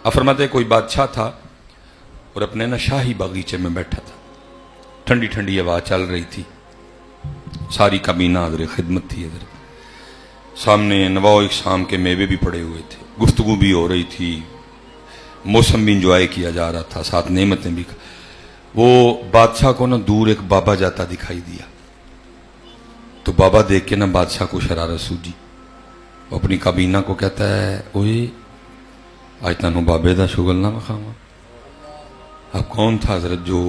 اب فرماتے کوئی بادشاہ تھا اور اپنے نا شاہی باغیچے میں بیٹھا تھا، ٹھنڈی ٹھنڈی ہوا چل رہی تھی، ساری کابینہ حضر خدمت تھی، حضر سامنے نواء اقسام کے میوے بھی پڑے ہوئے تھے، گفتگو بھی ہو رہی تھی، موسم بھی انجوائے کیا جا رہا تھا، ساتھ نعمتیں بھی۔ وہ بادشاہ کو نا دور ایک بابا جاتا دکھائی دیا، تو بابا دیکھ کے نا بادشاہ کو شرارت سوجی، وہ اپنی کابینہ کو کہتا ہے اوئے آج تانوں بابے دا شغل نہ مخاما۔ اب کون تھا حضرت جو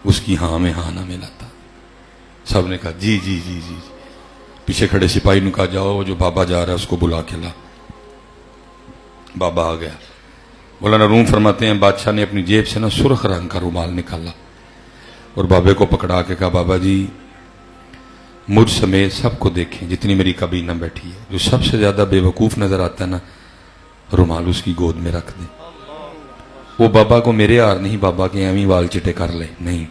اس کی ہاں میں ہاں نہ ملاتا؟ سب نے کہا جی جی جی جی۔ پیچھے کھڑے سپاہی نے کہا جاؤ جو بابا جا رہا ہے اس کو بلا کے لا۔ بابا آ گیا۔ مولانا روم فرماتے ہیں بادشاہ نے اپنی جیب سے نا سرخ رنگ کا رومال نکالا اور بابے کو پکڑا کے کہا بابا جی مجھ سمیت سب کو دیکھیں جتنی میری کابینہ بیٹھی ہے، جو سب سے زیادہ بے وقوف نظر آتا ہے نا رومال اس کی گود میں رکھ دیں۔ وہ بابا کو میرے یار نہیں بابا کے ایویں بال چٹے کر لے، نہیں،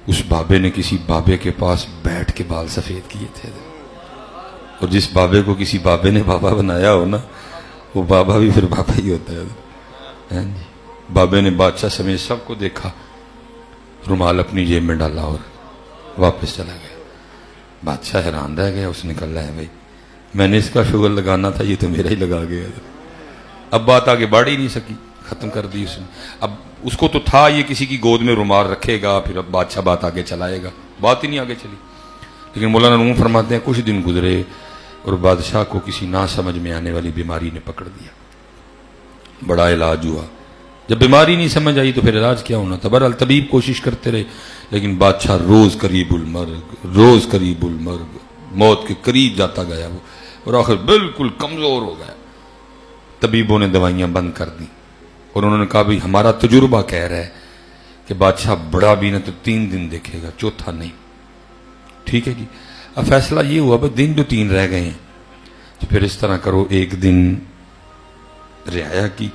اس بابے نے کسی بابے کے پاس بیٹھ کے بال سفید کیے تھے، اور جس بابے کو کسی بابے نے بابا بنایا ہو نا وہ بابا بھی پھر بابا ہی ہوتا ہے۔ بابے نے بادشاہ سمیت سب کو دیکھا، رومال اپنی جیب میں ڈالا اور واپس چلا گیا۔ بادشاہ حیران رہ گیا، اس نے کہا ہے بھائی میں نے اس کا شغل لگانا تھا، یہ تو میرا ہی لگا گیا۔ اب بات آگے بڑھ ہی نہیں سکی، ختم کر دی اس نے۔ اب اس کو تو تھا یہ کسی کی گود میں رومال رکھے گا پھر اب بادشاہ بات آگے چلائے گا، بات ہی نہیں آگے چلی۔ لیکن مولانا روم فرماتے ہیں کچھ دن گزرے اور بادشاہ کو کسی نہ سمجھ میں آنے والی بیماری نے پکڑ دیا، بڑا علاج ہوا۔ جب بیماری نہیں سمجھ آئی تو پھر علاج کیا ہونا تھا؟ بہرحال طبیب کوشش کرتے رہے، لیکن بادشاہ روز قریب المرگ، روز قریب المرگ، موت کے قریب جاتا گیا وہ، اور آخر بالکل کمزور ہو گیا۔ طبیبوں نے دوائیاں بند کر دی اور انہوں نے کہا بھی ہمارا تجربہ کہہ رہا ہے کہ بادشاہ بڑا بھی نہ تو 3 دن دیکھے گا، چوتھا نہیں۔ ٹھیک ہے جی، اب فیصلہ یہ ہوا بھائی دن جو 3 رہ گئے ہیں تو پھر اس طرح کرو ایک دن رعایا کی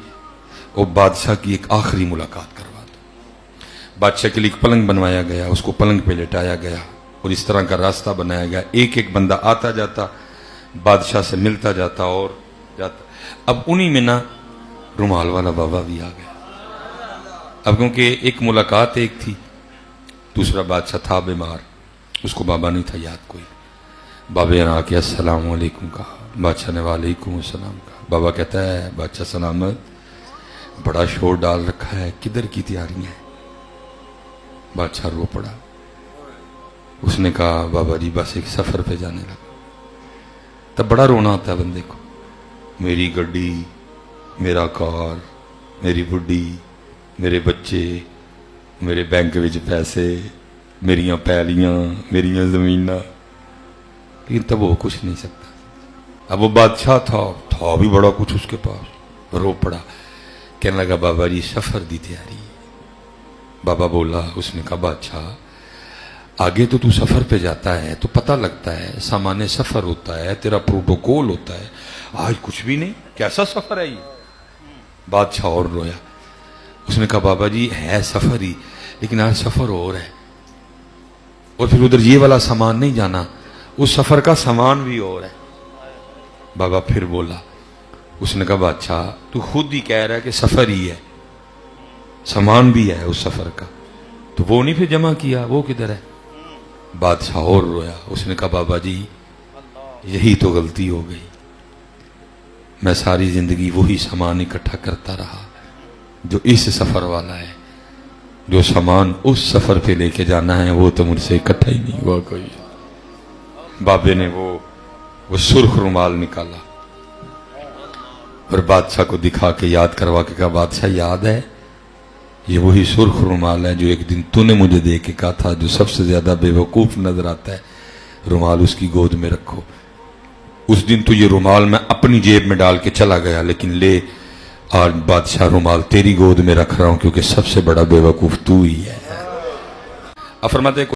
اور بادشاہ کی ایک آخری ملاقات کروا دو۔ بادشاہ کے لیے ایک پلنگ بنوایا گیا، اس کو پلنگ پہ لٹایا گیا اور اس طرح کا راستہ بنایا گیا، ایک ایک بندہ آتا جاتا بادشاہ سے ملتا جاتا اور جاتا۔ اب انہی میں نا رومال والا بابا بھی آ گیا۔ اب کیونکہ ایک ملاقات ایک تھی، دوسرا بادشاہ تھا بیمار، اس کو بابا نہیں تھا یاد کوئی۔ بابا نے آ کے السلام علیکم کہا، بادشاہ نے وعلیکم السلام کہا۔ بابا کہتا ہے بادشاہ سلامت، بڑا شور ڈال رکھا ہے، کدھر کی تیاریاں ہیں؟ بادشاہ رو پڑا، اس نے کہا بابا جی بس ایک سفر پہ جانے لگا۔ تب بڑا رونا آتا ہے بندے کو، میری گڈی، میرا کار، میری بڈی، میرے بچے، میرے بینک وچ پیسے، میریاں پیلیاں، میریاں زمیناں، لیکن تب وہ کچھ نہیں سکتا۔ اب وہ بادشاہ تھا بھی بڑا کچھ اس کے پاس، رو پڑا، کہنے لگا بابا جی سفر دی تیاری۔ بابا بولا، اس نے کہا بادشاہ آگے تو سفر پہ جاتا ہے تو پتہ لگتا ہے، سامان سفر ہوتا ہے، تیرا پروٹوکول ہوتا ہے، آج کچھ بھی نہیں، کیسا سفر ہے یہ؟ بادشاہ اور رویا، اس نے کہا بابا جی ہے سفر ہی، لیکن آج سفر اور ہے، اور پھر ادھر یہ والا سامان نہیں جانا، اس سفر کا سامان بھی اور ہے۔ بابا پھر بولا، اس نے کہا بادشاہ تو خود ہی کہہ رہا ہے کہ سفر ہی ہے، سامان بھی ہے اس سفر کا، تو وہ نہیں پھر جمع کیا، وہ کدھر ہے؟ بادشاہ اور رویا، اس نے کہا بابا جی یہی تو غلطی ہو گئی، میں ساری زندگی وہی سامان اکٹھا کرتا رہا جو اس سفر والا ہے، جو سامان اس سفر پہ لے کے جانا ہے وہ تو مجھ سے اکٹھا ہی نہیں ہوا کوئی۔ بابے نے وہ سرخ رومال نکالا اور بادشاہ کو دکھا کے یاد کروا کے کہا بادشاہ یاد ہے یہ وہی سرخ رومال ہے جو ایک دن تو نے مجھے دے کے کہا تھا جو سب سے زیادہ بے وقوف نظر آتا ہے رومال اس کی گود میں رکھو۔ اس دن تو یہ رومال میں اپنی جیب میں ڈال کے چلا گیا، لیکن لے آج بادشاہ رومال تیری گود میں رکھ رہا ہوں کیونکہ سب سے بڑا بے وقوف تو ہی ہے۔ اب فرماتے